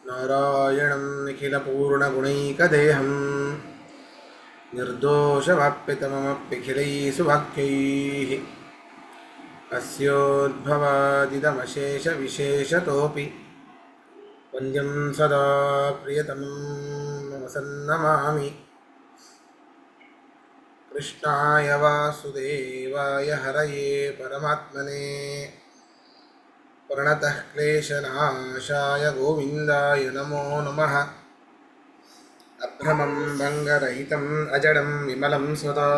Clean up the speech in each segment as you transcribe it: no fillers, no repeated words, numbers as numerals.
ನಾರಾಯಣಂ ನಿಖಿಲಪೂರ್ಣಗುಣೈಕದೇಹಂ ನಿರ್ದೋಷವಾಪ್ಯತಮಮಪ್ಯಖಿಲೈಸುವಾಕ್ಯೈಃ ಅಸ್ಯೋದ್ಭವಾದಿದಮಶೇಷವಿಶೇಷತೋಪಿ ವಂದ್ಯಂ ಸದಾ ಪ್ರಿಯತಮಂ ನಮಸನ್ನಮಾಮಿ. ಕೃಷ್ಣಾಯ ವಾಸುದೇವಾಯ ಹರಯೇ ಪರಮಾತ್ಮನೇ ಪ್ರಣತಃ ಕ್ಲೇಶನಾಶಾಯ ಗೋವಿಂದಾಯ ನಮೋ ನಮಃ. ಅಭ್ರಮಂ ಭಂಗರಹಿತಂ ಅಜಡಂ ವಿಮಲಂ ಸದಾ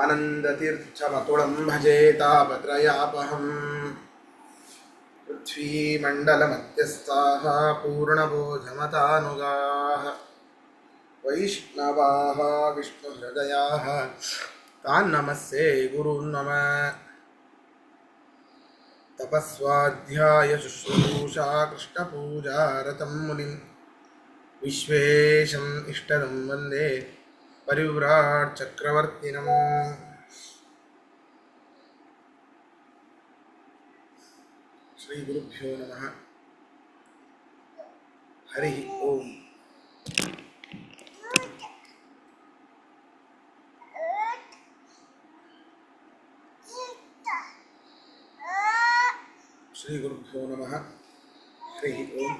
ಆನಂದತೀರ್ಥಮತುಳಂ ಭಜೆ ತಾಪತ್ರಯಾಪಹಂ. ಪೃಥ್ವೀಮಂಡಲಮಧ್ಯಸ್ಥಾಃ ಪೂರ್ಣಬೋಧಮತಾನುಗಾಃ ವೈಷ್ಣವಾಃ ವಿಷ್ಣುಹೃದಯಾಃ ತಾನ್ ನಮಸ್ಸೇ ಗುರುನ್ ನಮ. ತಪಸ್ವಾಧ್ಯಾಯ ಶುಶ್ರೂಷಾ ಕೃಷ್ಣಪೂಜಾರತಂ ಮುನಿಂ ವಿಶ್ವೇಶಂ ಇಷ್ಟದಂ ವಂದೇ ಪರಿವ್ರಾಟ್ ಚಕ್ರವರ್ತಿನಂ. ಶ್ರೀ ಗುರುಭ್ಯೋ ನಮಃ. ಹರಿ ಓಂ. ಶ್ರೀ ಗುರುಭ್ಯೋ ನಮಃ. ಹರಿ ಓಂ.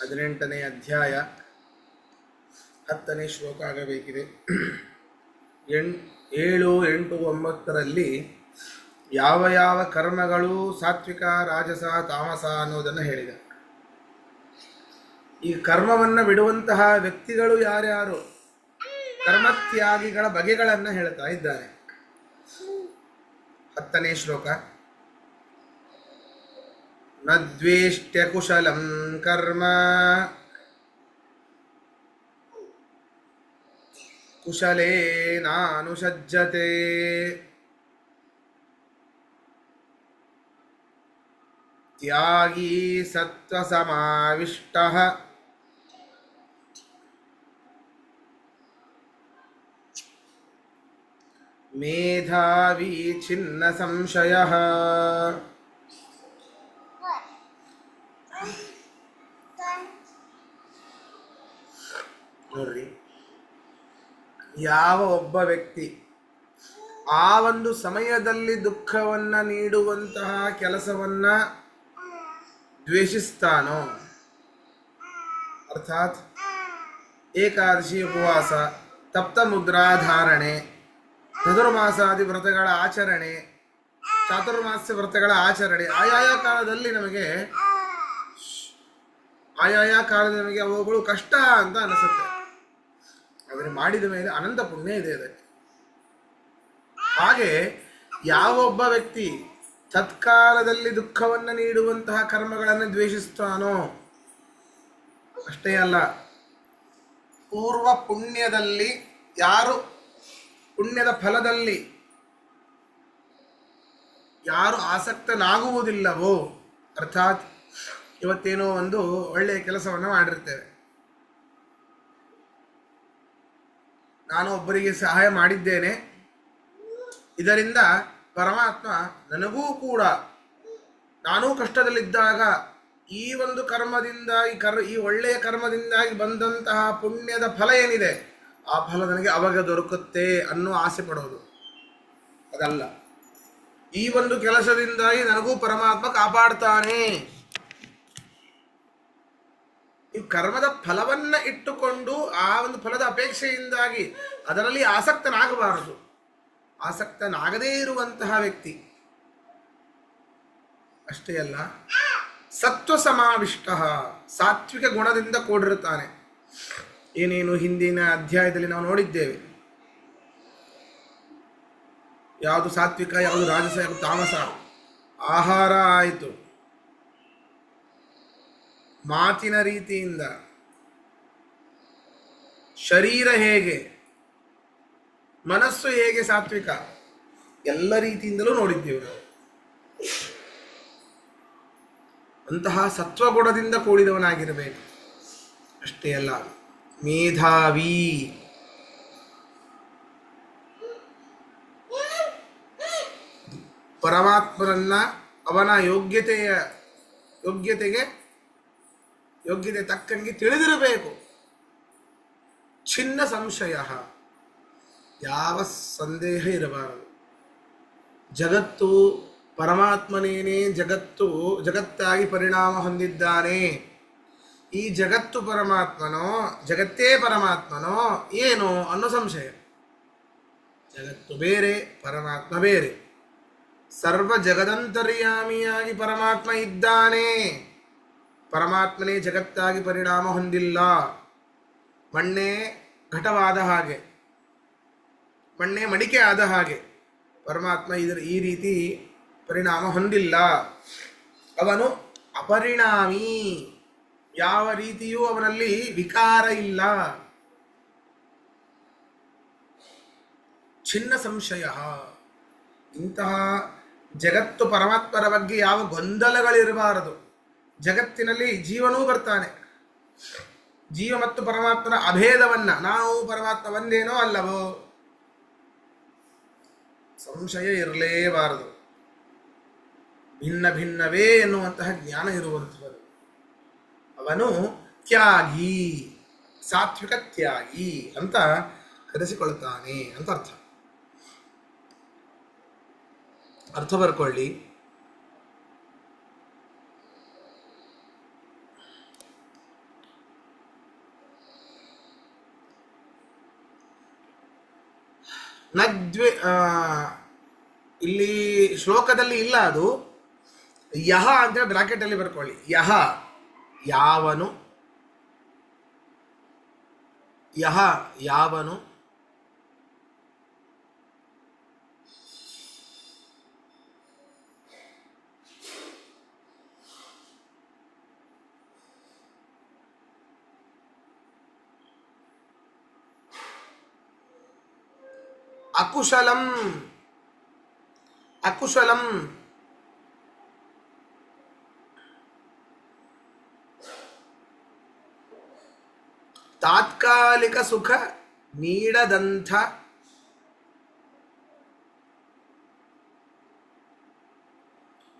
18ನೇ ಅಧ್ಯಾಯ 10ನೇ ಶ್ಲೋಕ ಆಗಬೇಕಿದೆ. 7, 8, 9ರಲ್ಲಿ ಯಾವ ಯಾವ ಕರ್ಮಗಳು ಸಾತ್ವಿಕ, ರಾಜಸ, ತಾಮಸ ಅನ್ನೋದನ್ನು ಹೇಳಿದ. ಈ ಕರ್ಮವನ್ನು ಬಿಡುವಂತಹ ವ್ಯಕ್ತಿಗಳು ಯಾರ್ಯಾರು, ಕರ್ಮತ್ಯಾಗಿಗಳ ಬಗೆಗಳನ್ನು ಹೇಳ್ತಾ ಇದ್ದಾರೆ. 10ನೇ ಶ್ಲೋಕ. ನ ದ್ವೇಷ್ಟ್ಯ ಕುಶಲಂ ಕರ್ಮ ಕುಶಲೇನಾನುಷಜ್ಯತೆ ತ್ಯಾಗೀ ಸತ್ವಸಮಾವಿಷ್ಟಃ ಮೇಧಾವಿ ಛಿನ್ನ ಸಂಶಯಃ. ನೋಡ್ರಿ, ಯಾವ ಒಬ್ಬ ವ್ಯಕ್ತಿ ಆ ಒಂದು ಸಮಯದಲ್ಲಿ ದುಃಖವನ್ನ ನೀಡುವಂತಹ ಕೆಲಸವನ್ನ ದ್ವೇಷಿಸ್ತಾನೋ, ಅರ್ಥಾತ್ ಏಕಾದಶಿ ಉಪವಾಸ, ತಪ್ತ ಮುದ್ರಾಧಾರಣೆ, ಚತುರ್ಮಾಸಾದಿ ವ್ರತಗಳ ಆಚರಣೆ, ಚಾತುರ್ಮಾಸ್ಯ ವ್ರತಗಳ ಆಚರಣೆ, ಆಯಾಯ ಕಾಲದಲ್ಲಿ ನಮಗೆ ಅವುಗಳು ಕಷ್ಟ ಅಂತ ಅನಿಸುತ್ತೆ. ಅದನ್ನು ಮಾಡಿದ ಮೇಲೆ ಅನಂತ ಪುಣ್ಯ ಇದೆ ಅದಕ್ಕೆ. ಹಾಗೆ ಯಾವೊಬ್ಬ ವ್ಯಕ್ತಿ ತತ್ಕಾಲದಲ್ಲಿ ದುಃಖವನ್ನು ನೀಡುವಂತಹ ಕರ್ಮಗಳನ್ನು ದ್ವೇಷಿಸ್ತಾನೋ, ಅಷ್ಟೇ ಅಲ್ಲ, ಪೂರ್ವ ಪುಣ್ಯದಲ್ಲಿ ಯಾರು ಪುಣ್ಯದ ಫಲದಲ್ಲಿ ಯಾರು ಆಸಕ್ತನಾಗುವುದಿಲ್ಲವೋ, ಅರ್ಥಾತ್ ಇವತ್ತೇನೋ ಒಂದು ಒಳ್ಳೆಯ ಕೆಲಸವನ್ನು ಮಾಡಿರ್ತೇವೆ, ನಾನು ಒಬ್ಬರಿಗೆ ಸಹಾಯ ಮಾಡಿದ್ದೇನೆ, ಇದರಿಂದ ಪರಮಾತ್ಮ ನನಗೂ ಕೂಡ, ನಾನೂ ಕಷ್ಟದಲ್ಲಿದ್ದಾಗ ಈ ಒಂದು ಕರ್ಮದಿಂದ ಈ ಒಳ್ಳೆಯ ಕರ್ಮದಿಂದಾಗಿ ಬಂದಂತಹ ಪುಣ್ಯದ ಫಲ ಏನಿದೆ ಆ ಫಲ ನನಗೆ ಅವಾಗ ದೊರಕುತ್ತೆ ಅನ್ನೋ ಆಸೆ ಪಡೋದು ಅದಲ್ಲ. ಈ ಒಂದು ಕೆಲಸದಿಂದಾಗಿ ನನಗೂ ಪರಮಾತ್ಮ ಕಾಪಾಡ್ತಾನೆ. ಈ ಕರ್ಮದ ಫಲವನ್ನ ಇಟ್ಟುಕೊಂಡು ಆ ಒಂದು ಫಲದ ಅಪೇಕ್ಷೆಯಿಂದಾಗಿ ಅದರಲ್ಲಿ ಆಸಕ್ತನಾಗಬಾರದು. ಆಸಕ್ತನಾಗದೇ ಇರುವಂತಹ ವ್ಯಕ್ತಿ ಅಷ್ಟೇ ಅಲ್ಲ, ಸತ್ವ ಸಮಾವಿಷ್ಟ, ಸಾತ್ವಿಕ ಗುಣದಿಂದ ಕೂಡಿರುತ್ತಾನೆ. ಏನೇನು ಹಿಂದಿನ ಅಧ್ಯಾಯದಲ್ಲಿ ನಾವು ನೋಡಿದ್ದೇವೆ, ಯಾವುದು ಸಾತ್ವಿಕ, ಯಾವುದು ರಾಜಸ, ಯಾವುದು ತಾಮಸ. ಆಹಾರ ಆಯಿತು, ಮಾತಿನ ರೀತಿಯಿಂದ, ಶರೀರ ಹೇಗೆ, ಮನಸ್ಸು ಹೇಗೆ ಸಾತ್ವಿಕ, ಎಲ್ಲ ರೀತಿಯಿಂದಲೂ ನೋಡಿದ್ದೇವೆ ನಾವು. ಅಂತಹ ಸತ್ವಗುಣದಿಂದ ಕೂಡಿದವನಾಗಿರಬೇಕು. ಅಷ್ಟೇ ಅಲ್ಲ, ಮೇಧಾವಿ, ಪರಮಾತ್ಮನನ್ನ ಅವನ ಯೋಗ್ಯತೆಗೆ ತಕ್ಕಂಗೆ ತಿಳಿದಿರಬೇಕು. ಚಿನ್ನ ಸಂಶಯ, ಯಾವ ಸಂದೇಹ ಇರಬಾರದು. ಜಗತ್ತು ಪರಮಾತ್ಮನೇನೇ ಜಗತ್ತಾಗಿ ಪರಿಣಾಮ ಹೊಂದಿದ್ದಾನೆ. ಈ ಜಗತ್ತು ಪರಮಾತ್ಮನೋ ಜಗತ್ತೇ ಪರಮಾತ್ಮನೋ ಏನೋ ಅನ್ನೋ ಸಂಶಯ. ಜಗತ್ತು ಬೇರೆ, ಪರಮಾತ್ಮ ಬೇರೆ. ಸರ್ವ ಜಗದಂತರ್ಯಾಮಿಯಾಗಿ ಪರಮಾತ್ಮ ಇದ್ದಾನೆ. ಪರಮಾತ್ಮನೇ ಜಗತ್ತಾಗಿ ಪರಿಣಾಮ ಹೊಂದಿಲ್ಲ. ಮಣ್ಣೆ ಘಟವಾದ ಹಾಗೆ, ಮಣ್ಣೆ ಮಡಿಕೆ ಆದ ಹಾಗೆ ಪರಮಾತ್ಮ ಈ ರೀತಿ ಪರಿಣಾಮ ಹೊಂದಿಲ್ಲ. ಅವನು ಅಪರಿಣಾಮಿ, ಯಾವ ರೀತಿಯೂ ಅವನಲ್ಲಿ ವಿಕಾರ ಇಲ್ಲ. ಚಿನ್ನ ಸಂಶಯ, ಇಂತಹ ಜಗತ್ತು ಪರಮಾತ್ಮರ ಬಗ್ಗೆ ಯಾವ ಗೊಂದಲಗಳಿರಬಾರದು. ಜಗತ್ತಿನಲ್ಲಿ ಜೀವನೂ ಬರ್ತಾನೆ. ಜೀವ ಮತ್ತು ಪರಮಾತ್ಮನ ಅಭೇದವನ್ನ, ನಾವು ಪರಮಾತ್ಮ ಒಂದೇನೋ ಅಲ್ಲವೋ, ಸಂಶಯ ಇರಲೇಬಾರದು. ಭಿನ್ನ ಭಿನ್ನವೇ ಎನ್ನುವಂತಹ ಜ್ಞಾನ ಇರುವಂಥದ್ದು. ಅವನು ತ್ಯಾಗಿ, ಸಾತ್ವಿಕ ತ್ಯಾಗಿ ಅಂತ ಕರೆಸಿಕೊಳ್ತಾನೆ ಅಂತ ಅರ್ಥ ಬರ್ಕೊಳ್ಳಿ. ಇಲ್ಲಿ ಶ್ಲೋಕದಲ್ಲಿ ಇಲ್ಲ, ಅದು ಯಹ ಅಂತ ಬ್ರಾಕೆಟ್ ಅಲ್ಲಿ ಬರ್ಕೊಳ್ಳಿ. ಯಹ ಯಾವನು, ಯಹ ಯಾವನು, ಅಕುಶಲಂ, ಅಕುಶಲಂ ತಾತ್ಕಾಲಿಕ ಸುಖ ನೀಡದಂಥ,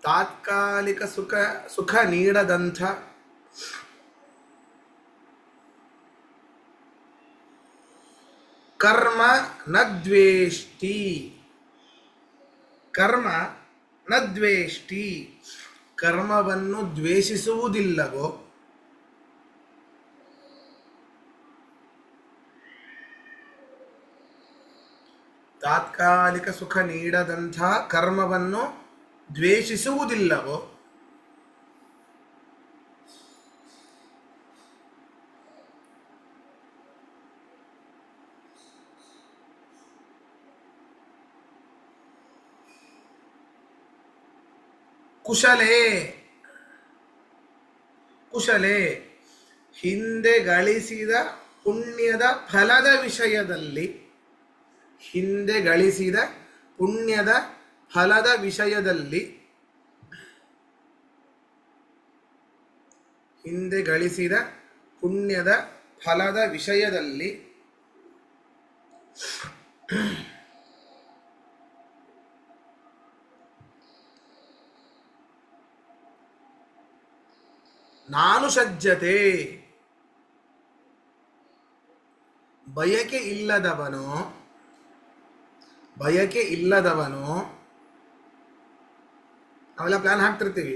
ತಾತ್ಕಾಲಿಕ ಸುಖ ನೀಡದಂಥ, ಕರ್ಮ ನ ದ್ವೇಷ್ಟಿ, ಕರ್ಮ ನ ದ್ವೇಷ್ಟಿ, ಕರ್ಮವನ್ನು ದ್ವೇಷಿಸುವುದಿಲ್ಲವೋ, ತಾತ್ಕಾಲಿಕ ಸುಖ ನೀಡದಂಥ ಕರ್ಮವನ್ನು ದ್ವೇಷಿಸುವುದಿಲ್ಲವೋ, ಕುಶಲೇ, ಕುಶಲೇ ಹಿಂದೆ ಗಳಿಸಿದ ಪುಣ್ಯದ ಫಲದ ವಿಷಯದಲ್ಲಿ, ಹಿಂದೆ ಗಳಿಸಿದ ಪುಣ್ಯದ ಫಲದ ವಿಷಯದಲ್ಲಿ, ಹಿಂದೆ ಗಳಿಸಿದ ಪುಣ್ಯದ ಫಲದ ವಿಷಯದಲ್ಲಿ ನಾನು ಸಜ್ಜತೆ, ಬಯಕೆ ಇಲ್ಲದವನು, ಬಯಕೆ ಇಲ್ಲದವನು, ನಾವೆಲ್ಲ ಪ್ಲಾನ್ ಹಾಕ್ತಿರ್ತೀವಿ.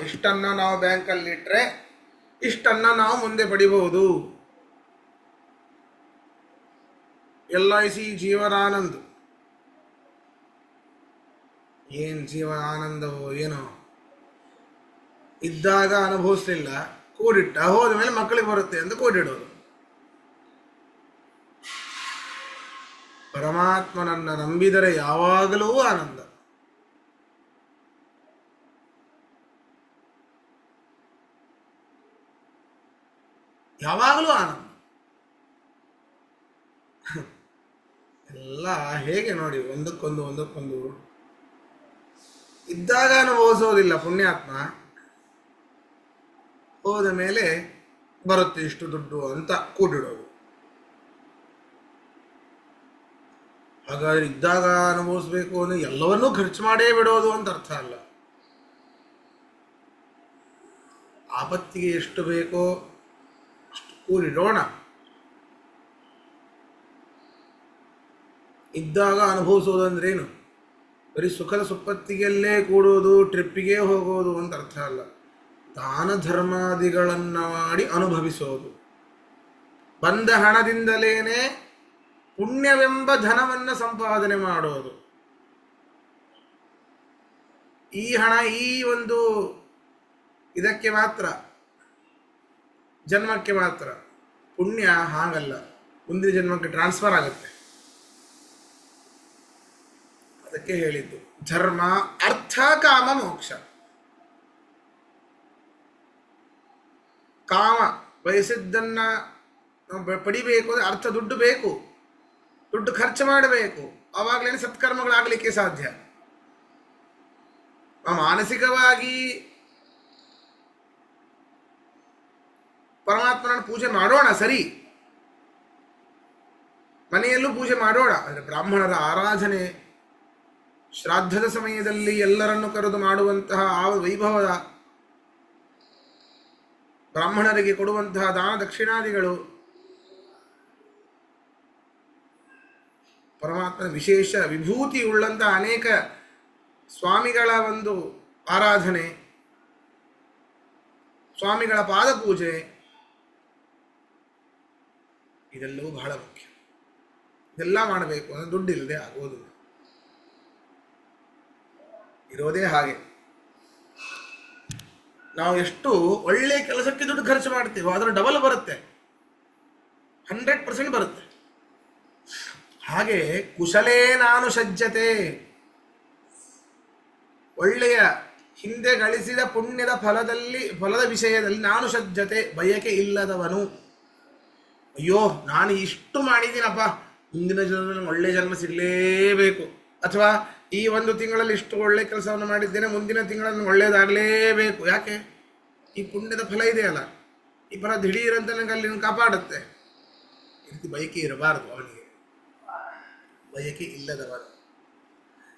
ಇಷ್ಟನ್ನ ನಾವು ಬ್ಯಾಂಕಲ್ಲಿ ಇಟ್ಟರೆ ಇಷ್ಟನ್ನ ನಾವು ಮುಂದೆ ಪಡಿಬಹುದು. LIC ಜೀವನಾನಂದ್, ಏನ್ ಜೀವನಾನಂದವೋ ಏನೋ, ಇದ್ದಾಗ ಅನುಭವಿಸ್ಲಿಲ್ಲ, ಕೂಡಿಟ್ಟ, ಹೋದ ಮೇಲೆ ಮಕ್ಕಳಿಗೆ ಬರುತ್ತೆ ಅಂತ ಕೂಡಿಡೋದು. ಪರಮಾತ್ಮನನ್ನ ನಂಬಿದರೆ ಯಾವಾಗಲೂ ಆನಂದ. ಯಾವಾಗಲೂ ಆನಂದ. ಎಲ್ಲ ಹೇಗೆ ನೋಡಿ, ಒಂದಕ್ಕೊಂದು ಇದ್ದಾಗ ಅನುಭವಿಸೋದಿಲ್ಲ ಪುಣ್ಯಾತ್ಮ, ಹೋದ ಮೇಲೆ ಬರುತ್ತೆ ಇಷ್ಟು ದುಡ್ಡು ಅಂತ ಕೂಡಿಡೋದು. ಹಾಗಾದ್ರೆ ಇದ್ದಾಗ ಅನುಭವಿಸ್ಬೇಕು ಅಂದರೆ ಎಲ್ಲವನ್ನೂ ಖರ್ಚು ಮಾಡೇ ಬಿಡೋದು ಅಂತ ಅರ್ಥ ಅಲ್ಲ. ಆಪತ್ತಿಗೆ ಎಷ್ಟು ಬೇಕೋ ಅಷ್ಟು ಕೂಡಿಡೋಣ. ಇದ್ದಾಗ ಅನುಭವಿಸೋದಂದ್ರೇನು? ಬರೀ ಸುಖದ ಸುಪ್ಪತ್ತಿಗೆಲ್ಲೇ ಕೂಡೋದು, ಟ್ರಿಪ್ಪಿಗೆ ಹೋಗೋದು ಅಂತ ಅರ್ಥ ಅಲ್ಲ. ದಾನ ಧರ್ಮಾದಿಗಳನ್ನು ಮಾಡಿ ಅನುಭವಿಸೋದು. ಬಂದ ಹಣದಿಂದಲೇನೆ ಪುಣ್ಯವೆಂಬ ಧನವನ್ನು ಸಂಪಾದನೆ ಮಾಡೋದು. ಈ ಹಣ ಈ ಒಂದು ಇದಕ್ಕೆ ಮಾತ್ರ, ಜನ್ಮಕ್ಕೆ ಮಾತ್ರ. ಪುಣ್ಯ ಹಾಗಲ್ಲ, ಮುಂದಿನ ಜನ್ಮಕ್ಕೆ ಟ್ರಾನ್ಸ್ಫರ್ ಆಗುತ್ತೆ. ಅದಕ್ಕೆ ಹೇಳಿದ್ದು ಧರ್ಮ ಅರ್ಥ ಕಾಮ ಮೋಕ್ಷ. ಕಾಮ ಬಯಸಿದ್ದನ್ನ ಪಡಿಬೇಕು ಅಂದರೆ ಅರ್ಥ ದುಡ್ಡು ಬೇಕು, ದುಡ್ಡು ಖರ್ಚು ಮಾಡಬೇಕು. ಆವಾಗಲೇ ಸತ್ಕರ್ಮಗಳಾಗಲಿಕ್ಕೆ ಸಾಧ್ಯ. ಮಾನಸಿಕವಾಗಿ ಪರಮಾತ್ಮನ ಪೂಜೆ ಮಾಡೋಣ, ಸರಿ, ಮನೆಯಲ್ಲೂ ಪೂಜೆ ಮಾಡೋಣ. ಅಂದರೆ ಬ್ರಾಹ್ಮಣರ ಆರಾಧನೆ, ಶ್ರಾದ್ದದ ಸಮಯದಲ್ಲಿ ಎಲ್ಲರನ್ನು ಕರೆದು ಮಾಡುವಂತಹ ಆ ವೈಭವದ, ಬ್ರಾಹ್ಮಣರಿಗೆ ಕೊಡುವಂತಹ ದಾನ ದಕ್ಷಿಣಾದಿಗಳು, ಪರಮಾತ್ಮನ ವಿಶೇಷ ವಿಭೂತಿ ಉಳ್ಳಂತಹ ಅನೇಕ ಸ್ವಾಮಿಗಳ ಒಂದು ಆರಾಧನೆ, ಸ್ವಾಮಿಗಳ ಪಾದಪೂಜೆ, ಇದೆಲ್ಲವೂ ಬಹಳ ಮುಖ್ಯ. ಇದೆಲ್ಲ ಮಾಡಬೇಕು ಅಂದರೆ ದುಡ್ಡಿಲ್ಲದೆ ಆಗೋದಿಲ್ಲ. ಇರೋದೇ ಹಾಗೆ. ನಾವು ಎಷ್ಟು ಒಳ್ಳೆ ಕೆಲಸಕ್ಕೆ ದುಡ್ಡು ಖರ್ಚು ಮಾಡ್ತೀವೋ ಅದರ ಡಬಲ್ ಬರುತ್ತೆ, 100% ಬರುತ್ತೆ. ಹಾಗೆ ಕುಶಲೇ ನಾನು ಸಜ್ಜತೆ, ಒಳ್ಳೆಯ ಹಿಂದೆ ಗಳಿಸಿದ ಪುಣ್ಯದ ಫಲದ ವಿಷಯದಲ್ಲಿ ನಾನು ಸಜ್ಜತೆ, ಬಯಕೆ ಇಲ್ಲದವನು. ಅಯ್ಯೋ ನಾನು ಇಷ್ಟು ಮಾಡಿದ್ದೀನಪ್ಪ, ಮುಂದಿನ ಜನ್ಮದಲ್ಲಿ ಒಳ್ಳೆ ಜನ್ಮ ಸಿಗಲೇಬೇಕು, ಅಥವಾ ಈ ಒಂದು ತಿಂಗಳಲ್ಲಿ ಇಷ್ಟು ಒಳ್ಳೆ ಕೆಲಸವನ್ನು ಮಾಡಿದ್ದೇನೆ, ಮುಂದಿನ ತಿಂಗಳಲ್ಲಿ ಒಳ್ಳೆಯದಾಗಲೇಬೇಕು. ಯಾಕೆ? ಈ ಪುಣ್ಯದ ಫಲ ಇದೆಯಲ್ಲ, ಈ ಫಲ ದಿಢೀರಂತ ನನಗೆ ಅಲ್ಲಿ ಕಾಪಾಡುತ್ತೆ. ಈ ರೀತಿ ಬಯಕೆ ಇರಬಾರದು ಅವನಿಗೆ, ಬಯಕೆ ಇಲ್ಲದವನು.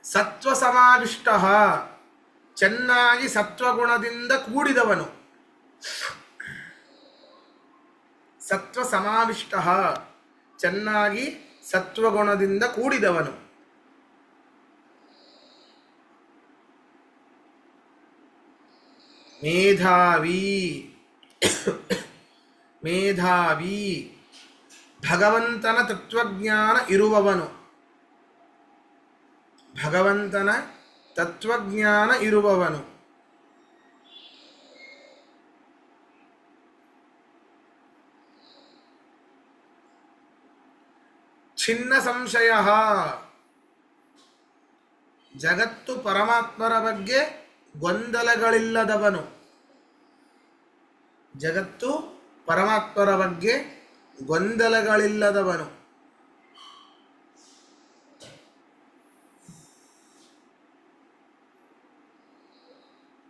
ಸತ್ವ ಸಮಾವಿಷ್ಟ, ಚೆನ್ನಾಗಿ ಸತ್ವಗುಣದಿಂದ ಕೂಡಿದವನು. ಸತ್ವ ಸಮಾವಿಷ್ಟ, ಚೆನ್ನಾಗಿ ಸತ್ವಗುಣದಿಂದ ಕೂಡಿದವನು. ಮೇಧಾವಿ, ಮೇಧಾವಿ ಭಗವಂತನ ತತ್ವಜ್ಞಾನ ಇರುವವನು. ಭಗವಂತನ ತತ್ವಜ್ಞಾನ ಇರುವವನು. ಛಿನ್ನ ಸಂಶಯ, ಜಗತ್ತು ಪರಮಾತ್ಮರ ಬಗ್ಗೆ ಗೊಂದಲಗಳಿಲ್ಲದವನು. ಜಗತ್ತು ಪರಮಾತ್ಮರ ಬಗ್ಗೆ ಗೊಂದಲಗಳಿಲ್ಲದವನು.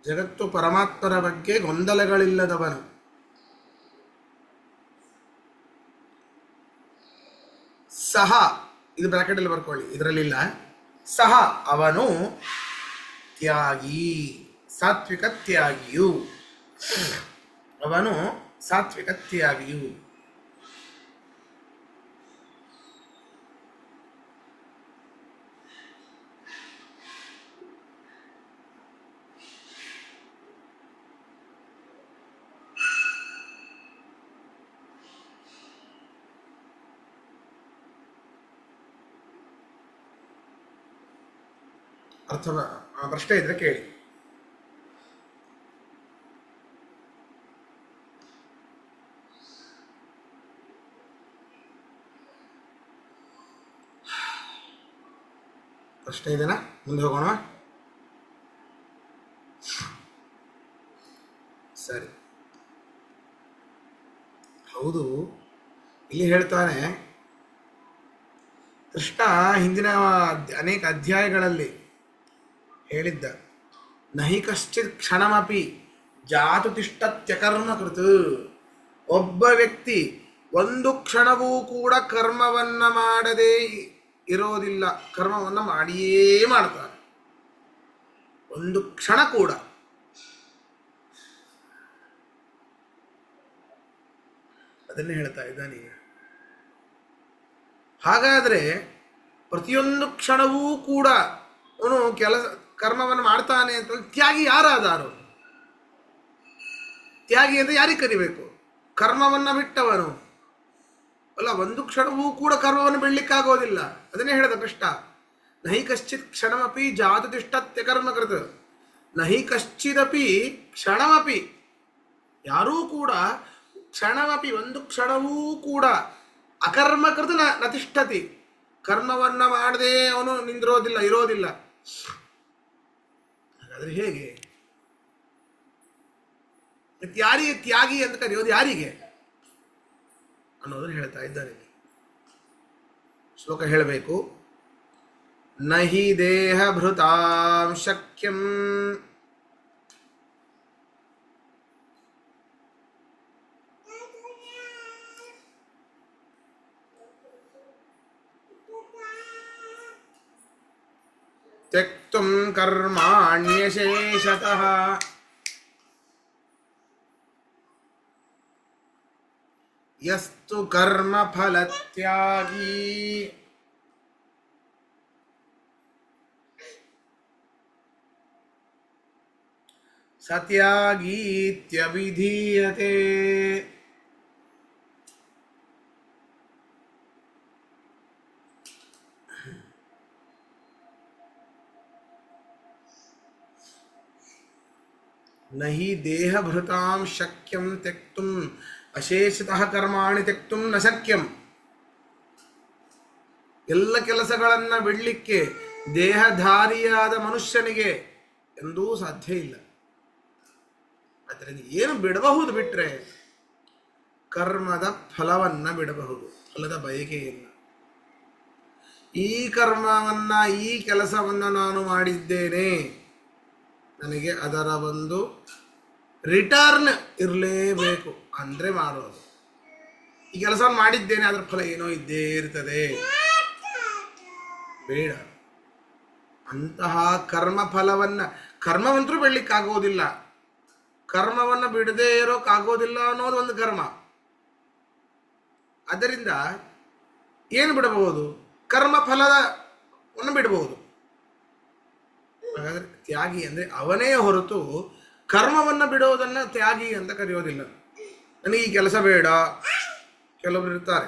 ಜಗತ್ತು ಪರಮಾತ್ಮರ ಬಗ್ಗೆ ಗೊಂದಲಗಳಿಲ್ಲದವನು. ಸಹ, ಇದು ಬ್ರಾಕೆಟಲ್ಲಿ ಬರ್ಕೊಳ್ಳಿ, ಇದರಲ್ಲಿಲ್ಲ. ಸಹ ಅವನು ತ್ಯಾಗಿ, ಸಾತ್ವಿಕ ತ್ಯಾಗಿಯು. ಅವನು ಸಾತ್ವಿಕ ತ್ಯಾಗಿಯು. ಅಥವಾ ಪ್ರಶ್ನೆ ಇದ್ರೆ ಕೇಳಿ. ಪ್ರಶ್ನೆ ಇದೆನಾ? ಮುಂದೆ ಹೋಗೋಣ. ಸರಿ, ಹೌದು. ಇಲ್ಲಿ ಹೇಳ್ತಾನೆ ಕೃಷ್ಣ, ಹಿಂದಿನ ಅನೇಕ ಅಧ್ಯಾಯಗಳಲ್ಲಿ ಹೇಳಿದ್ದ, ನಹಿ ಕಶ್ಚಿತ್ ಕ್ಷಣಮಪಿ ಜಾತು ತಿಷ್ಟತ್ಯಕರ್ಮ ಕೃತು. ಒಬ್ಬ ವ್ಯಕ್ತಿ ಒಂದು ಕ್ಷಣವೂ ಕೂಡ ಕರ್ಮವನ್ನ ಮಾಡದೆ ಇರೋದಿಲ್ಲ, ಕರ್ಮವನ್ನು ಮಾಡಿಯೇ ಮಾಡ್ತಾರೆ, ಒಂದು ಕ್ಷಣ ಕೂಡ. ಅದನ್ನೇ ಹೇಳ್ತಾ ಇದ್ದಾನೆ. ಹಾಗಾದರೆ ಪ್ರತಿಯೊಂದು ಕ್ಷಣವೂ ಕೂಡ ಅವನು ಕರ್ಮವನ್ನು ಮಾಡ್ತಾನೆ ಅಂತ ತ್ಯಾಗಿ ಯಾರಾದಾರು? ತ್ಯಾಗಿ ಅಂತ ಯಾರಿಗೆ ಕರಿಬೇಕು? ಕರ್ಮವನ್ನು ಬಿಟ್ಟವನು ಅಲ್ಲ. ಒಂದು ಕ್ಷಣವೂ ಕೂಡ ಕರ್ಮವನ್ನು ಬಿಡ್ಲಿಕ್ಕಾಗೋದಿಲ್ಲ. ಅದನ್ನೇ ಹೇಳಿದ ಕೃಷ್ಣ, ನಹಿ ಕಶ್ಚಿತ್ ಕ್ಷಣಮಪಿ ಜಾತತಿಷ್ಠತ್ಯ ಕರ್ಮಕೃತ, ನಹಿ ಕಶ್ಚಿದಪಿ ಕ್ಷಣಮಪಿ, ಯಾರೂ ಕೂಡ ಕ್ಷಣಮಪಿ ಒಂದು ಕ್ಷಣವೂ ಕೂಡ ಅಕರ್ಮಕೃತ ನತಿಷ್ಠತಿ, ಕರ್ಮವನ್ನ ಮಾಡದೆ ಅವನು ನಿಂದಿರೋದಿಲ್ಲ, ಇರೋದಿಲ್ಲ. ಹಾಗಾದ್ರೆ ಹೇಗೆ? ಯಾರಿಗೆ ತ್ಯಾಗಿ ಅಂತ ಕರೆಯೋದು? ಯಾರಿಗೆ ಅನ್ನೋದನ್ನು ಹೇಳ್ತಾ ಇದ್ದಾರೆ. ಶ್ಲೋಕ ಹೇಳಬೇಕು. ನಹಿ ದೇಹ ಭೃತಾಂ ಶಕ್ಯಂ ತ್ಯಕ್ತುಂ ಕರ್ಮಾಣ್ಯಶೇಷತಃ ಯಸ್ತು ಕರ್ಮ ಫಲತ್ಯಾಗಿ ಸತ್ಯಾಗೀತ್ಯಭಿಧೀಯತೆ. ನಹಿ ದೇಹಭೃತಾಂ ಶಕ್ಯಂ ತ್ಯಕ್ತುಂ ಅಶೇಷತಃ ಕರ್ಮಾಣಿ ತ್ಯಕ್ತುಂ ನ ಶಕ್ಯಂ. ಎಲ್ಲ ಕೆಲಸಗಳನ್ನು ಬಿಡಲಿಕ್ಕೆ ದೇಹಧಾರಿಯಾದ ಮನುಷ್ಯನಿಗೆ ಎಂದೂ ಸಾಧ್ಯ ಇಲ್ಲ. ಅದರಿಂದ ಏನು ಬಿಡಬಹುದು? ಬಿಟ್ರೆ ಕರ್ಮದ ಫಲವನ್ನ ಬಿಡಬಹುದು, ಫಲದ ಬಯಕೆಯನ್ನು. ಈ ಕರ್ಮವನ್ನ, ಈ ಕೆಲಸವನ್ನ ನಾನು ಮಾಡಿದ್ದೇನೆ, ನನಗೆ ಅದರ ಒಂದು ರಿಟರ್ನ್ ಇರಲೇಬೇಕು ಅಂದರೆ ಮಾಡೋದು. ಈ ಕೆಲಸವನ್ನು ಮಾಡಿದ್ದೇನೆ, ಅದರ ಫಲ ಏನೋ ಇದ್ದೇ ಇರ್ತದೆ, ಬೇಡ. ಅಂತಹ ಕರ್ಮ ಫಲವನ್ನು, ಕರ್ಮವಂತರೂ ಬಿಡ್ಲಿಕ್ಕಾಗೋದಿಲ್ಲ, ಕರ್ಮವನ್ನು ಬಿಡದೇ ಇರೋಕ್ಕಾಗೋದಿಲ್ಲ ಅನ್ನೋದು ಒಂದು ಕರ್ಮ. ಅದರಿಂದ ಏನು ಬಿಡಬಹುದು? ಕರ್ಮ ಫಲವನ್ನು ಬಿಡಬಹುದು. ಹಾಗಾದ್ರೆ ತ್ಯಾಗಿ ಅಂದರೆ ಅವನೇ ಹೊರತು ಕರ್ಮವನ್ನು ಬಿಡೋದನ್ನು ತ್ಯಾಗಿ ಅಂತ ಕರೆಯೋದಿಲ್ಲ. ನನಗೆ ಈ ಕೆಲಸ ಬೇಡ. ಕೆಲವರು ಇರ್ತಾರೆ,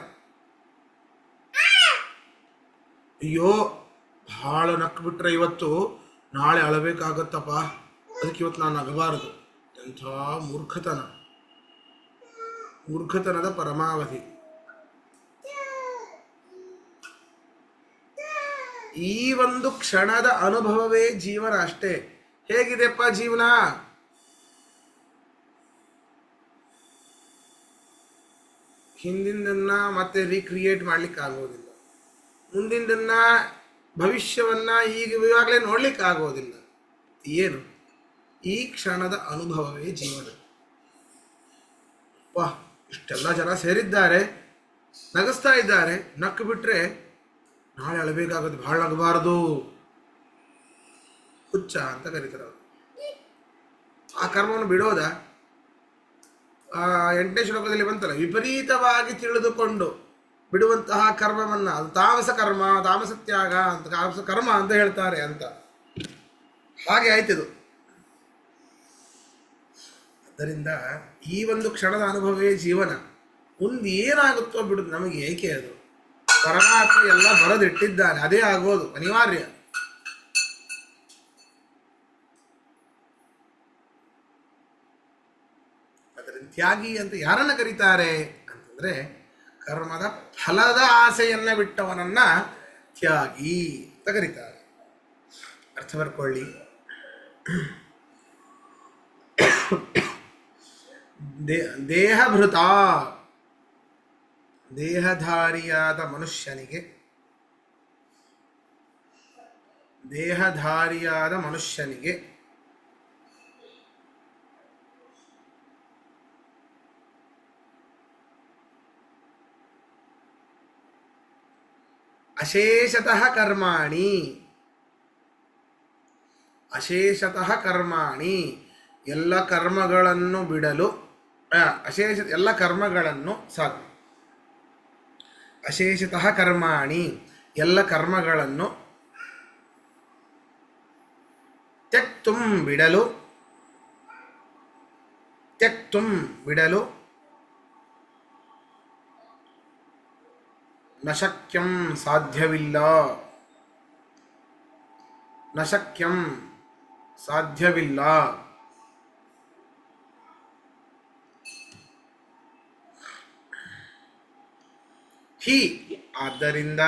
ಅಯ್ಯೋ ಭಾಳ ನಕ್ಕು ಬಿಟ್ರೆ ಇವತ್ತು ನಾಳೆ ಅಳಬೇಕಾಗತ್ತಪ್ಪ, ಅದಕ್ಕೆ ಇವತ್ತು ನಾನು ನಗಬಾರದು. ಎಂಥ ಮೂರ್ಖತನ, ಮೂರ್ಖತನದ ಪರಮಾವಧಿ. ಈ ಒಂದು ಕ್ಷಣದ ಅನುಭವವೇ ಜೀವನ ಅಷ್ಟೇ. ಹೇಗಿದೆಪ್ಪ ಜೀವನ? ಹಿಂದಿನದನ್ನ ಮತ್ತೆ ರೀಕ್ರಿಯೇಟ್ ಮಾಡ್ಲಿಕ್ಕೆ ಆಗೋದಿಲ್ಲ, ಮುಂದಿನದನ್ನ ಭವಿಷ್ಯವನ್ನ ಇವಾಗಲೇ ನೋಡ್ಲಿಕ್ಕೆ ಆಗೋದಿಲ್ಲ. ಏನು? ಈ ಕ್ಷಣದ ಅನುಭವವೇ ಜೀವನ. ಇಷ್ಟೆಲ್ಲ ಜನ ಸೇರಿದ್ದಾರೆ, ನಗಿಸ್ತಾ ಇದ್ದಾರೆ, ನಕ್ಕು ಬಿಟ್ರೆ ನಾಳೆ ಅಳಬೇಕಾಗುತ್ತೆ, ಭಾಳ ನಗಬಾರದು, ಹುಚ್ಚ ಅಂತ ಕರೀತಾರೆ ಅವರು. ಆ ಕರ್ಮವನ್ನು ಬಿಡೋದ? 8ನೇ ಶ್ಲೋಕದಲ್ಲಿ ಬಂತಲ್ಲ, ವಿಪರೀತವಾಗಿ ತಿಳಿದುಕೊಂಡು ಬಿಡುವಂತಹ ಕರ್ಮವನ್ನ ಅದು ತಾಮಸ ಕರ್ಮ, ತಾಮಸ ತ್ಯಾಗ ಅಂತ, ತಾಮಸ ಕರ್ಮ ಅಂತ ಹೇಳ್ತಾರೆ ಅಂತ. ಹಾಗೆ ಆಯ್ತಿದು. ಆದ್ದರಿಂದ ಈ ಒಂದು ಕ್ಷಣದ ಅನುಭವವೇ ಜೀವನ. ಮುಂದೆ ಏನಾಗುತ್ತೋ ಬಿಡುದು ನಮಗೆ ಏಕೆ? ಅದು ಪರಮಾತ್ಮ ಎಲ್ಲ ಬರೆದಿಟ್ಟಿದ್ದಾನೆ, ಅದೇ ಆಗೋದು ಅನಿವಾರ್ಯ. ಅದರಿಂದ ತ್ಯಾಗಿ ಅಂತ ಯಾರನ್ನ ಕರೀತಾರೆ ಅಂತಂದ್ರೆ, ಕರ್ಮದ ಫಲದ ಆಸೆಯನ್ನ ಬಿಟ್ಟವನನ್ನ ತ್ಯಾಗಿ ಅಂತ ಕರೀತಾರೆ. ಅರ್ಥ ಬರ್ಕೊಳ್ಳಿ. ದೇಹಭೃತ, ದೇಹಧಾರಿಯಾದ ಮನುಷ್ಯನಿಗೆ, ದೇಹಧಾರಿಯಾದ ಮನುಷ್ಯನಿಗೆ ಅಶೇಷತಃ ಕರ್ಮಾಣಿ, ಅಶೇಷತಃ ಕರ್ಮಾಣಿ, ಎಲ್ಲ ಕರ್ಮಗಳನ್ನು ಬಿಡಲು, ಎಲ್ಲ ಕರ್ಮಗಳನ್ನು ಸಾಕು. ಅಶೇಷತಃ ಕರ್ಮಾಣಿ, ಎಲ್ಲ ಕರ್ಮಗಳನ್ನು ತ್ಯಕ್ತುಂ ಬಿಡಲು, ತ್ಯಕ್ತುಂ ಬಿಡಲು ನ ಶಕ್ಯಂ ಸಾಧ್ಯವಿಲ್ಲ, ನ ಶಕ್ಯಂ ಸಾಧ್ಯವಿಲ್ಲ. ಹಿ ಆದ್ದರಿಂದ,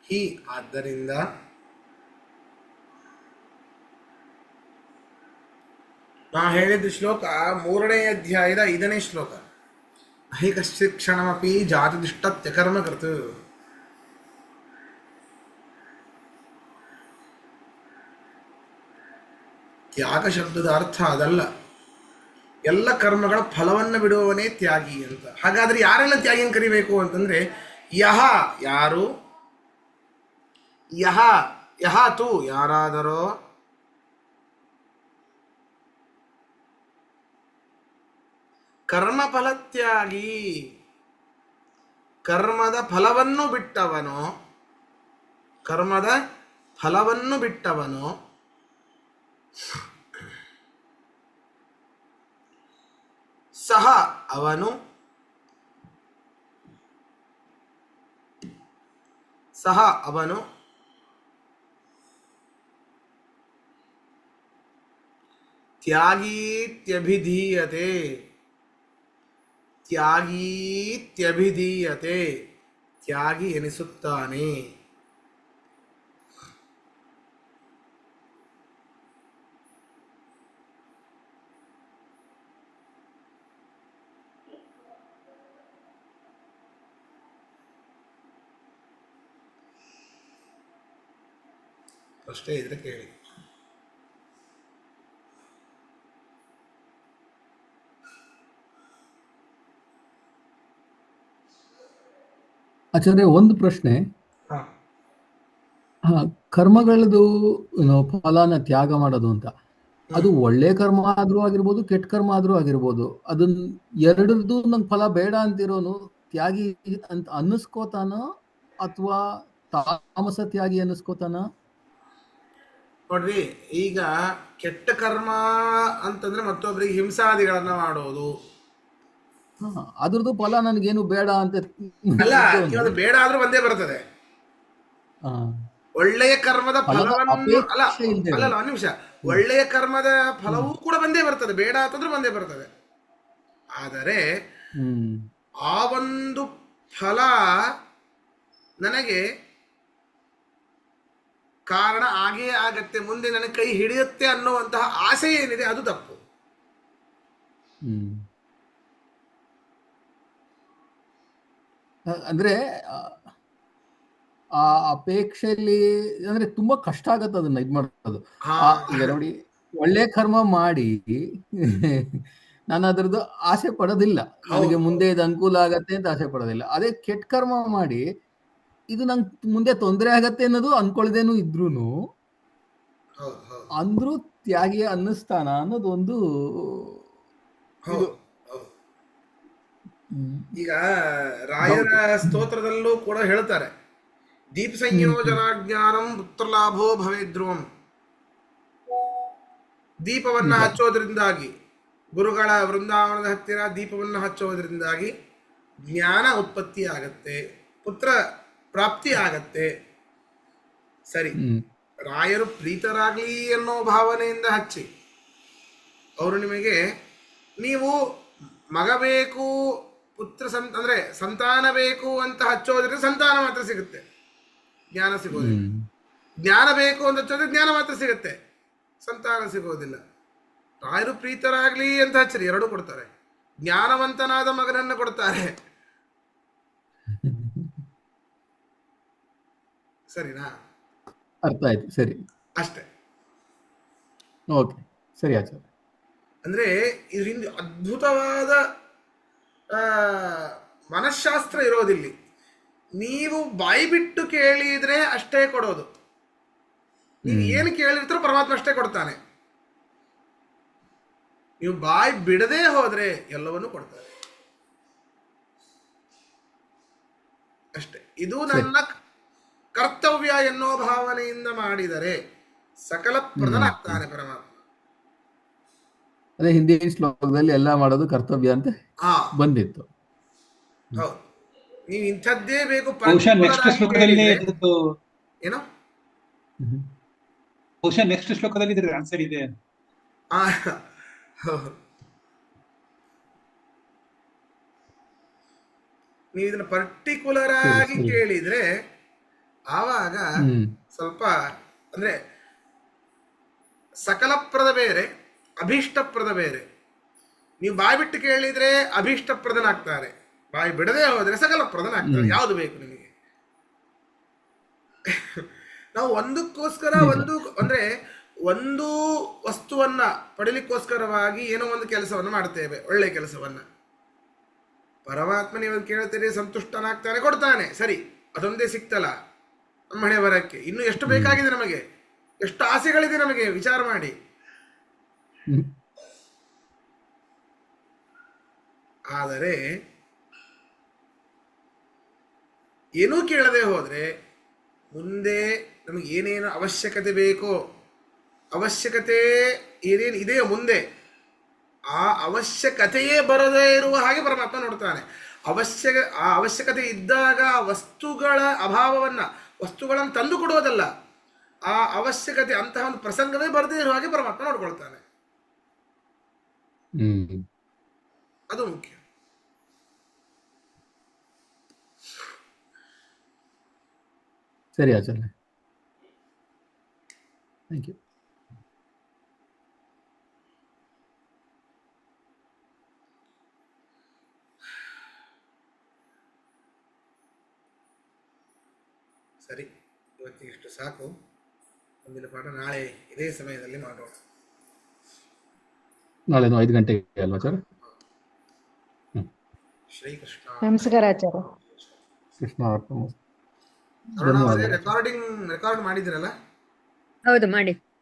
ಹಿ ಆದ್ದರಿಂದ ನಾ ಹೇಳಿದ ಶ್ಲೋಕ 3ನೇ ಅಧ್ಯಾಯದ 5ನೇ ಶ್ಲೋಕ. ಹಿ ಕಶ್ಚಿತ್ ಕ್ಷಣಮಪಿ ಜಾತಿದಿಷ್ಟತ್ಯಕರ್ಮ ಕೃತ್. ತ್ಯಾಗ ಶಬ್ದದ ಅರ್ಥ ಅದಲ್ಲ, ಎಲ್ಲ ಕರ್ಮಗಳ ಫಲವನ್ನು ಬಿಡುವವನೇ ತ್ಯಾಗಿ ಅಂತ. ಹಾಗಾದ್ರೆ ಯಾರೆಲ್ಲ ತ್ಯಾಗಿನ ಕರಿಬೇಕು ಅಂತಂದ್ರೆ, ಯಹ ಯಾರು, ಯಹ ಯಹ ತು ಯಾರಾದರೋ, ಕರ್ಮಫಲತ್ಯಾಗಿ ಕರ್ಮದ ಫಲವನ್ನು ಬಿಟ್ಟವನೋ, ಕರ್ಮದ ಫಲವನ್ನು ಬಿಟ್ಟವನೋ, ಸಹ ಅವನು, ಸಹ ಅವನು ತ್ಯಾಗೀತ್ಯಭಿಧೀಯತೆ, ತ್ಯಾಗೀತ್ಯಭಿಧೀಯತೆ, ತ್ಯಾಗಿ ಎನಿಸುತ್ತಾನೆ. ಪ್ರಶ್ನೆ ಇದ್ರೆ ಕೇಳಿ. ಆಚಾರ್ಯ, ಒಂದು ಪ್ರಶ್ನೆ. ಕರ್ಮಗಳದು ಫಲನ ತ್ಯಾಗ ಮಾಡೋದು ಅಂತ, ಅದು ಒಳ್ಳೆ ಕರ್ಮ ಆದ್ರೂ ಆಗಿರ್ಬೋದು, ಕೆಟ್ಟ ಕರ್ಮ ಆದ್ರೂ ಆಗಿರ್ಬೋದು, ಅದನ್ನ ಎರಡರದ್ದು ನಂಗೆ ಫಲ ಬೇಡ ಅಂತಿರೋನು ತ್ಯಾಗಿ ಅಂತ ಅನ್ನಿಸ್ಕೋತಾನ ಅಥವಾ ತಾಮಸ ತ್ಯಾಗಿ ಅನ್ನಿಸ್ಕೋತಾನ? ನೋಡ್ರಿ, ಈಗ ಕೆಟ್ಟ ಕರ್ಮ ಅಂತಂದ್ರೆ ಮತ್ತೊಬ್ಬರಿಗೆ ಹಿಂಸಾದಿಗಳನ್ನ ಮಾಡೋದು, ಅದ್ರದ್ದು ಫಲ ನನಗೇನು ಬೇಡ ಅಂತ ಅಲ್ಲ. ಇವಾಗ ಬೇಡ ಆದ್ರೂ ಬಂದೇ ಬರ್ತದೆ. ಒಳ್ಳೆಯ ಕರ್ಮದ ಫಲವನ್ನು ಅಲ್ಲ ಅಲ್ಲ ಒಂದು ನಿಮಿಷ, ಒಳ್ಳೆಯ ಕರ್ಮದ ಫಲವೂ ಕೂಡ ಬಂದೇ ಬರ್ತದೆ, ಬೇಡ ಅಂತಂದ್ರೂ ಬಂದೇ ಬರ್ತದೆ. ಆದರೆ ಆ ಒಂದು ಫಲ ನನಗೆ ಕಾರಣ ಆಗೇ ಆಗತ್ತೆ, ಮುಂದೆ ನನಗೆ ಕೈ ಹಿಡಿಯುತ್ತೆ ಅನ್ನುವಂತಹ ಆಸೆ ಏನಿದೆ ಅದು ತಪ್ಪು. ಅಂದ್ರೆ ಆ ಅಪೇಕ್ಷೆಯಲ್ಲಿ ಅಂದ್ರೆ ತುಂಬಾ ಕಷ್ಟ ಆಗತ್ತೆ ಅದನ್ನ ಇದ್ ಮಾಡೋದು. ಈಗ ನೋಡಿ, ಒಳ್ಳೆ ಕರ್ಮ ಮಾಡಿ ನಾನು ಅದ್ರದ್ದು ಆಸೆ ಪಡೋದಿಲ್ಲ, ನನಗೆ ಮುಂದೆ ಇದು ಅನುಕೂಲ ಆಗತ್ತೆ ಅಂತ ಆಸೆ ಪಡೋದಿಲ್ಲ. ಅದೇ ಕೆಟ್ಟ ಕರ್ಮ ಮಾಡಿ ಇದು ನಂಗೆ ಮುಂದೆ ತೊಂದರೆ ಆಗತ್ತೆ ಅನ್ನೋದು ಅನ್ಕೊಳ್ದೇನು ಇದ್ರೂನು ಅಂದ್ರೂ ತ್ಯಾಗಿ ಅನ್ನಿಸ್ತಾನ ಅನ್ನೋದು ಒಂದು ಇದು. ಈಗ ರಾಯರ ಸ್ತೋತ್ರದಲ್ಲೂ ಕೂಡ ಹೇಳ್ತಾರೆ, ದೀಪ ಸಂಯೋಜನಾಜ್ಞಾನಂ ಪುತ್ರಲಾಭೋ ಭವೇದ್ರುವಂ. ದೀಪವನ್ನ ಹಚ್ಚೋದ್ರಿಂದಾಗಿ, ಗುರುಗಳ ವೃಂದಾವನದ ಹತ್ತಿರ ದೀಪವನ್ನು ಹಚ್ಚೋದ್ರಿಂದಾಗಿ ಜ್ಞಾನ ಉತ್ಪತ್ತಿ ಆಗತ್ತೆ, ಪುತ್ರ ಪ್ರಾಪ್ತಿ ಆಗತ್ತೆ. ಸರಿ, ರಾಯರು ಪ್ರೀತರಾಗ್ಲಿ ಅನ್ನೋ ಭಾವನೆಯಿಂದ ಹಚ್ಚಿ, ಅವರು ನಿಮಗೆ, ನೀವು ಮಗ ಬೇಕು, ಪುತ್ರ ಅಂದ್ರೆ ಸಂತಾನ ಬೇಕು ಅಂತ ಹಚ್ಚೋದ್ರಿಂದ ಸಂತಾನ ಮಾತ್ರ ಸಿಗುತ್ತೆ, ಜ್ಞಾನ ಸಿಗೋದಿಲ್ಲ. ಜ್ಞಾನ ಬೇಕು ಅಂತ ಹಚ್ಚೋದ್ರೆ ಜ್ಞಾನ ಮಾತ್ರ ಸಿಗುತ್ತೆ, ಸಂತಾನ ಸಿಗೋದಿಲ್ಲ. ರಾಯರು ಪ್ರೀತರಾಗ್ಲಿ ಅಂತ ಹಚ್ಚರಿ, ಎರಡೂ ಕೊಡ್ತಾರೆ. ಜ್ಞಾನವಂತನಾದ ಮಗನನ್ನು ಕೊಡ್ತಾರೆ. ಸರಿನಾ? ಅರ್ಥ ಆಯ್ತು. ಸರಿ. ಅಷ್ಟೇ. ಓಕೆ, ಸರಿ ಆಚಾರ್ಯ. ಅಂದ್ರೆ ಇದರಿಂದ ಅದ್ಭುತವಾದ ಆ, ಮನಃಶಾಸ್ತ್ರ ಇರೋದಿಲ್ಲಿ. ನೀವು ಬಾಯಿ ಬಿಟ್ಟು ಕೇಳಿದ್ರೆ ಅಷ್ಟೇ ಕೊಡೋದು. ನೀವು ಏನು ಕೇಳಿರ್ತಾರೋ ಪರಮಾತ್ಮ ಅಷ್ಟೇ ಕೊಡ್ತಾನೆ. ನೀವು ಬಾಯಿ ಬಿಡದೇ ಹೋದ್ರೆ ಎಲ್ಲವನ್ನೂ ಕೊಡ್ತಾರೆ ಅಷ್ಟೇ. ಇದು ನನ್ನ ಕರ್ತವ್ಯ ಎನ್ನೋ ಭಾವನೆಯಿಂದ ಮಾಡಿದರೆ ಸಕಲ ಪ್ರಧಾನಾಗ್ತಾನೆ ಪರಮಾತ್ಮ. ಅದೇ ಹಿಂದಿನ ಶ್ಲೋಕದಲ್ಲಿ ಎಲ್ಲ ಮಾಡೋದು ಕರ್ತವ್ಯ ಅಂತ ಹಾ ಬಂದಿತ್ತು. ಹೌದು. ನೀವು ಇಂಥದ್ದೇ ಬೇಕು ಬಹುಶಃ ನೆಕ್ಸ್ಟ್ particular ಆಗಿ ಶ್ಲೋಕದಲ್ಲಿ ಕೇಳಿದ್ರೆ ಇದ್ರದ್ದು ಏನೋ ಬಹುಶಃ ನೆಕ್ಸ್ಟ್ ಶ್ಲೋಕದಲ್ಲಿ ಇದ್ರ ಆನ್ಸರ್ ಇದೆ. ಆ, ಹೌದು. ನೀವು ಇದನ್ನ ಪರ್ಟಿಕ್ಯುಲರ್ ಆಗಿ ಸರಿ. ಕೇಳಿದ್ರೆ ಆವಾಗ ಸ್ವಲ್ಪ ಅಂದ್ರೆ ಸಕಲಪ್ರದ ಬೇರೆ ಅಭೀಷ್ಟಪ್ರದ ಬೇರೆ. ನೀವು ಬಾಯಿ ಬಿಟ್ಟು ಕೇಳಿದ್ರೆ ಅಭೀಷ್ಟಪ್ರದನಾಗ್ತಾರೆ, ಬಾಯಿ ಬಿಡದೆ ಹೋದ್ರೆ ಸಕಲಪ್ರದನಾಗ್ತಾರೆ. ಯಾವುದು ಬೇಕು ನಿಮಗೆ? ನಾವು ಒಂದಕ್ಕೋಸ್ಕರ ಅಂದ್ರೆ ಒಂದು ವಸ್ತುವನ್ನ ಪಡಿಲಿಕ್ಕೋಸ್ಕರವಾಗಿ ಏನೋ ಒಂದು ಕೆಲಸವನ್ನು ಮಾಡ್ತೇವೆ, ಒಳ್ಳೆ ಕೆಲಸವನ್ನ. ಪರಮಾತ್ಮ ನೀವು ಕೇಳ್ತೀರಿ, ಸಂತುಷ್ಟನಾಗ್ತಾನೆ, ಕೊಡ್ತಾನೆ, ಸರಿ. ಅದೊಂದೇ ಸಿಕ್ತಲ್ಲ ನಮ್ಮ ಹಣೆ ಬರಕ್ಕೆ. ಇನ್ನು ಎಷ್ಟು ಬೇಕಾಗಿದೆ ನಮಗೆ, ಎಷ್ಟು ಆಸೆಗಳಿದೆ ನಮಗೆ, ವಿಚಾರ ಮಾಡಿ. ಆದರೆ ಏನೂ ಕೇಳದೆ ಹೋದ್ರೆ ಮುಂದೆ ನಮಗೆ ಏನೇನು ಅವಶ್ಯಕತೆ ಬೇಕೋ, ಅವಶ್ಯಕತೆ ಏನೇನು ಇದೆಯೋ ಮುಂದೆ, ಆ ಅವಶ್ಯಕತೆಯೇ ಬರದೇ ಇರುವ ಹಾಗೆ ಪರಮಾತ್ಮ ನೋಡ್ತಾನೆ. ಆ ಅವಶ್ಯಕತೆ ಇದ್ದಾಗ ವಸ್ತುಗಳ ಅಭಾವವನ್ನ, ವಸ್ತುಗಳನ್ನು ತಂದು ಕೊಡುವುದಲ್ಲ, ಆ ಅವಶ್ಯಕತೆ ಅಂತಹ ಒಂದು ಪ್ರಸಂಗವೇ ಬರದೇ ಇರುವ ಹಾಗೆ ಪರಮಾತ್ಮ ನೋಡ್ಕೊಳ್ತಾನೆ. ಅದು ಮುಖ್ಯ. ಸರಿ ಆಚಾರ್ಯ, ಥ್ಯಾಂಕ್ ಯು. ಸರಿ, ಇವತ್ತಿಗೆ ಇಷ್ಟು ಸಾಕು. ಮುಂದಿನ ಪಾಠ ನಾಳೆ ಇದೇ ಸಮಯದಲ್ಲಿ ಮಾಡೋಣ. ನಾಳೆ 5 ಗಂಟೆಗೆ ಅಲ್ವಾ ಆಚಾರ್ಯ? ಶ್ರೀಕೃಷ್ಣ. ನಮಸ್ಕಾರ ಆಚಾರ್ಯ. ಕೃಷ್ಣ ಅರ್ಪಣಮಸ್ತು. ರೆಕಾರ್ಡ್ ಮಾಡಿದಿರಲ್ಲ? ಹೌದು, ಮಾಡಿ.